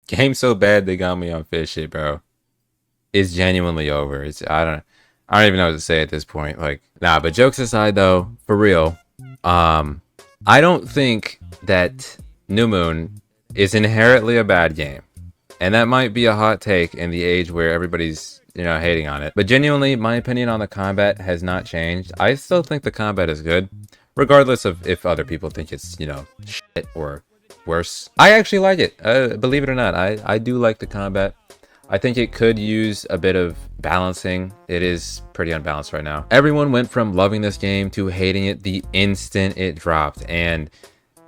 Game so bad they got me on fish shit, bro. It's genuinely over. I don't even know what to say at this point. Like, nah, but jokes aside though, for real, um, I don't think that New Moon is inherently a bad game. And that might be a hot take in the age where everybody's, hating on it. But genuinely, my opinion on the combat has not changed. I still think the combat is good, regardless of if other people think it's, shit or worse. I actually like it. Believe it or not, I do like the combat. I think it could use a bit of balancing. It is pretty unbalanced right now. Everyone went from loving this game to hating it the instant it dropped. And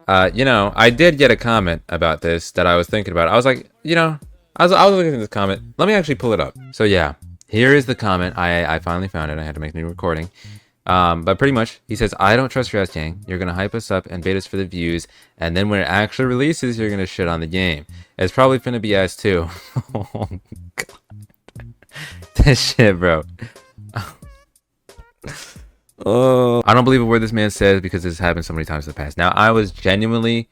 I did get a comment about this that I was thinking about. I was like, I was looking at this comment. Let me actually pull it up. So yeah, here is the comment. I finally found it. I had to make a new recording. But pretty much, he says, I don't trust your ass, gang. You're going to hype us up and bait us for the views. And then when it actually releases, you're going to shit on the game. It's probably finna be ass too. Oh, God. That shit, bro. Oh, I don't believe a word this man says because this happened so many times in the past. Now, I was genuinely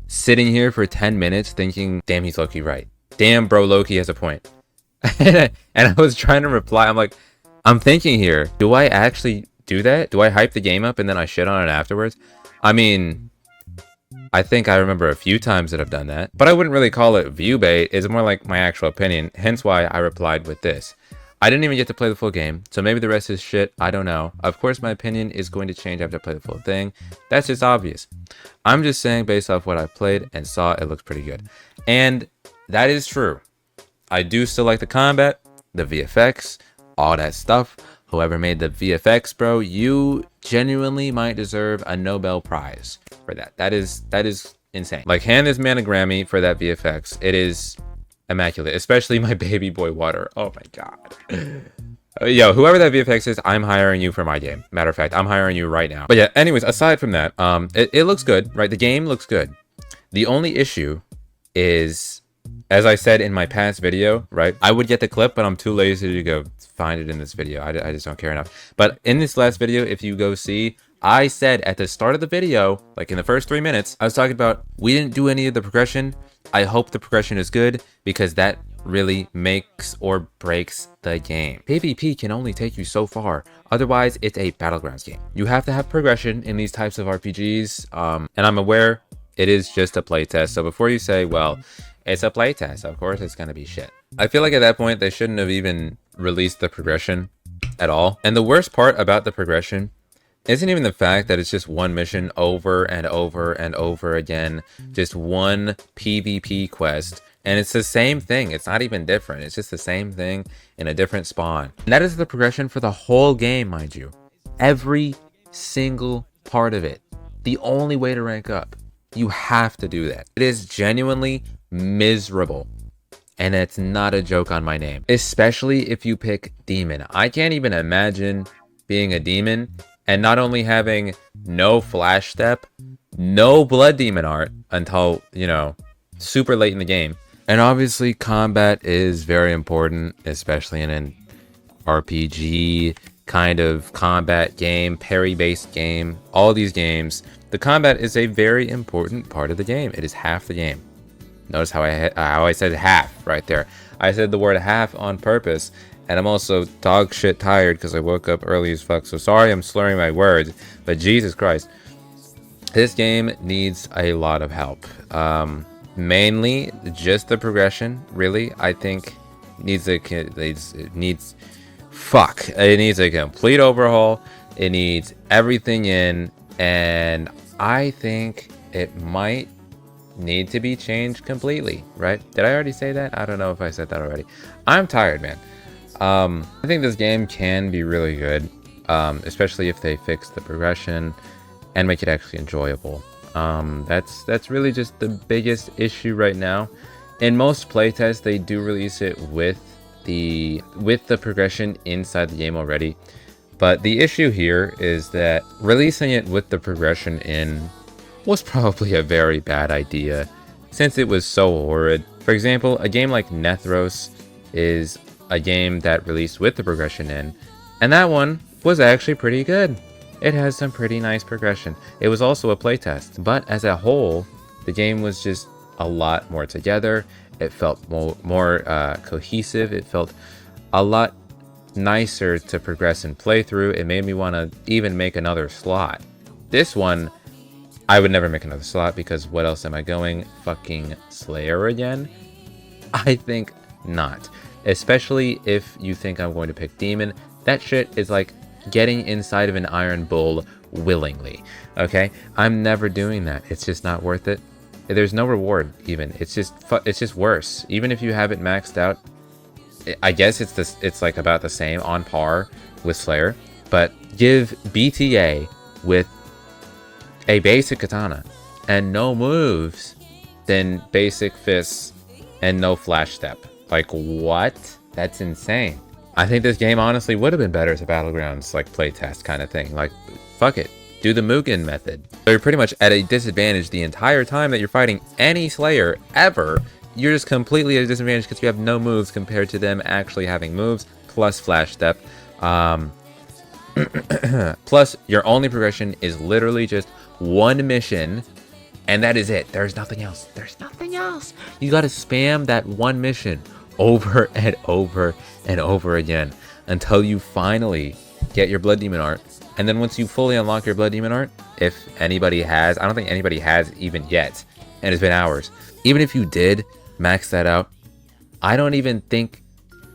sitting here for 10 minutes thinking, damn, he's Loki right. Damn, bro, Loki has a point. And I was trying to reply. I'm like, I'm thinking here, do I actually do that? Do I hype the game up and then I shit on it afterwards? I mean, I think I remember a few times that I've done that, but I wouldn't really call it view bait. It's more like my actual opinion, hence why I replied with this. I didn't even get to play the full game, so maybe the rest is shit, I don't know. Of course, my opinion is going to change after I play the full thing. That's just obvious. I'm just saying based off what I played and saw, it looks pretty good. And that is true. I do still like the combat, the VFX, all that stuff. Whoever made the VFX, bro, you genuinely might deserve a Nobel Prize for that. That is insane. Like, hand this man a Grammy for that VFX. It is immaculate, especially my baby boy water. Oh my God. Yo, whoever that VFX is, I'm hiring you for my game. Matter of fact, I'm hiring you right now. But yeah, anyways, aside from that, it looks good, right? The game looks good. The only issue is, as I said in my past video, right? I would get the clip, but I'm too lazy to go find it in this video. I just don't care enough. But in this last video, if you go see, I said at the start of the video, like in the first 3 minutes, I was talking about we didn't do any of the progression. I hope the progression is good because that really makes or breaks the game. PvP can only take you so far. Otherwise, it's a battlegrounds game. You have to have progression in these types of RPGs. And I'm aware it is just a playtest. So before you say, well, it's a playtest, of course it's going to be shit. I feel like at that point, they shouldn't have even released the progression at all. And the worst part about the progression isn't even the fact that it's just one mission over and over and over again. Just one PvP quest. And it's the same thing. It's not even different. It's just the same thing in a different spawn. And that is the progression for the whole game, mind you. Every single part of it. The only way to rank up. You have to do that. It is genuinely miserable. And it's not a joke on my name. Especially if you pick Demon. I can't even imagine being a Demon and not only having no flash step, no blood demon art until, super late in the game. And obviously combat is very important, especially in an RPG kind of combat game, parry-based game, all these games. The combat is a very important part of the game. It is half the game. Notice how I said half right there. I said the word half on purpose. And I'm also dog shit tired because I woke up early as fuck. So sorry I'm slurring my words. But Jesus Christ. This game needs a lot of help. Mainly just the progression, really. I think it needs a complete overhaul. It needs everything in. And I think it might need to be changed completely, right? Did I already say that? I don't know if I said that already. I'm tired, man. I think this game can be really good, especially if they fix the progression and make it actually enjoyable. That's really just the biggest issue right now. In most playtests, they do release it with the progression inside the game already. But the issue here is that releasing it with the progression in was probably a very bad idea, since it was so horrid. For example, a game like Nethros is a game that released with the progression in, and that one was actually pretty good. It has some pretty nice progression. It was also a playtest, but as a whole, the game was just a lot more together, It felt more cohesive. It felt a lot nicer to progress and play through. It made me want to even make another slot. This one, I would never make another slot because what else am I going? Fucking Slayer again? I think not. Especially if you think I'm going to pick Demon. That shit is like getting inside of an Iron Bull willingly. Okay? I'm never doing that. It's just not worth it. There's no reward even. It's just worse. Even if you have it maxed out, I guess it's like about the same, on par with Slayer. But give BTA with a basic katana and no moves, then basic fists and no flash step. Like, what? That's insane. I think this game honestly would have been better as a Battlegrounds like playtest kind of thing. Like, fuck it. Do the Mugen method. So you're pretty much at a disadvantage the entire time that you're fighting any Slayer ever. You're just completely at a disadvantage because you have no moves compared to them actually having moves, plus flash step. Plus, your only progression is literally just one mission, and that is it. There's nothing else. There's nothing else. You gotta spam that one mission over and over and over again until you finally get your Blood Demon art. And then once you fully unlock your Blood Demon art, if anybody has, I don't think anybody has even yet, and it's been hours. Even if you did max that out, I don't even think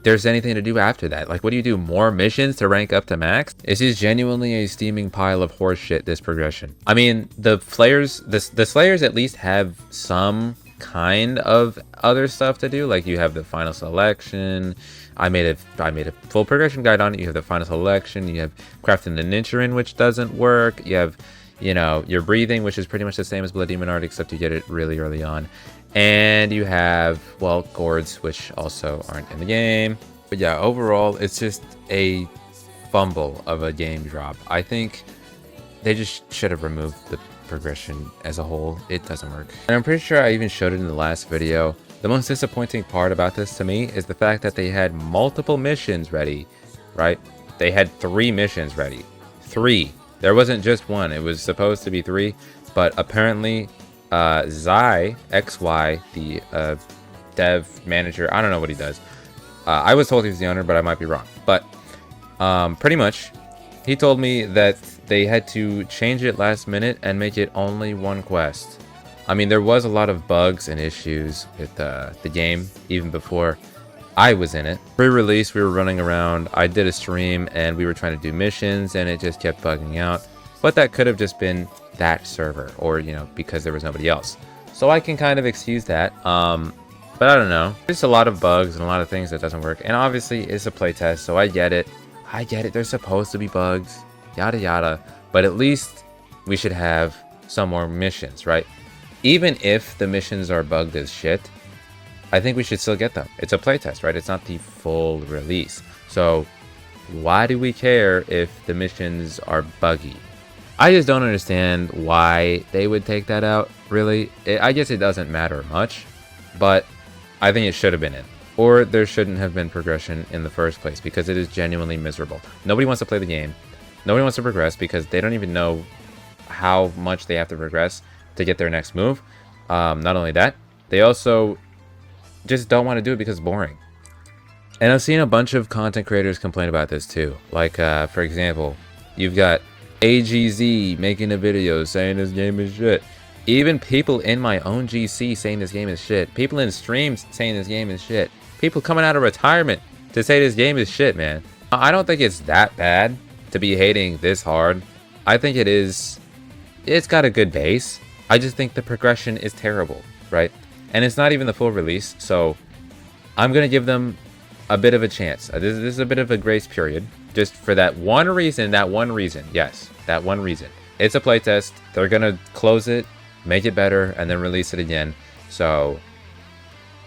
there's anything to do after that. Like, what do you do? More missions to rank up to max? It's just genuinely a steaming pile of horse shit, this progression. I mean, the Slayers at least have some kind of other stuff to do. Like, you have the final selection. I made a full progression guide on it. You have the final selection. You have crafting the Nichiren, which doesn't work. You have, you know, your breathing, which is pretty much the same as Blood Demon art, except you get it really early on. And you have, well, gourds, which also aren't in the game. But yeah, overall, it's just a fumble of a game drop. I think they just should have removed the progression as a whole. It doesn't work. And I'm pretty sure I even showed it in the last video. The most disappointing part about this to me is the fact that they had multiple missions ready, right? They had 3 missions ready. 3. There wasn't just one. It was supposed to be 3, but apparently Zai XY, the dev manager, I don't know what he does. I was told he was the owner, but I might be wrong. But pretty much, he told me that they had to change it last minute and make it only 1 quest. I mean, there was a lot of bugs and issues with the game even before I was in it. Pre-release, we were running around. I did a stream and we were trying to do missions and it just kept bugging out. But that could have just been that server, or, you know, because there was nobody else. So I can kind of excuse that. But I don't know. There's a lot of bugs and a lot of things that doesn't work. And obviously it's a playtest, so I get it. I get it. There's supposed to be bugs, yada yada. But at least we should have some more missions, right? Even if the missions are bugged as shit, I think we should still get them. It's a playtest, right? It's not the full release. So why do we care if the missions are buggy? I just don't understand why they would take that out, really. I guess it doesn't matter much, but I think it should have been in. Or there shouldn't have been progression in the first place, because it is genuinely miserable. Nobody wants to play the game. Nobody wants to progress because they don't even know how much they have to progress to get their next move. Not only that, they also just don't want to do it because it's boring. And I've seen a bunch of content creators complain about this too. Like, for example, you've got AGZ making a video saying this game is shit. Even people in my own GC saying this game is shit. People in streams saying this game is shit. People coming out of retirement to say this game is shit, man. I don't think it's that bad to be hating this hard. I think it is. It's got a good base. I just think the progression is terrible, right? And it's not even the full release, so I'm gonna give them a bit of a chance. This is a bit of a grace period, just for that one reason. Yes, that one reason. It's a playtest. They're gonna close it, make it better, and then release it again. So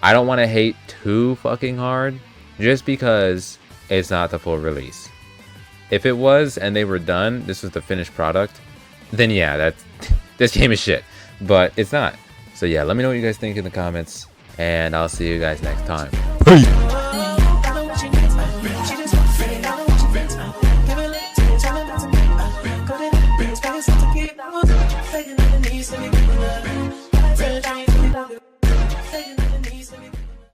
I don't want to hate too fucking hard just because it's not the full release. If it was and they were done, this was the finished product, then yeah, this game is shit. But it's not. So yeah, let me know what you guys think in the comments, and I'll see you guys next time. Peace.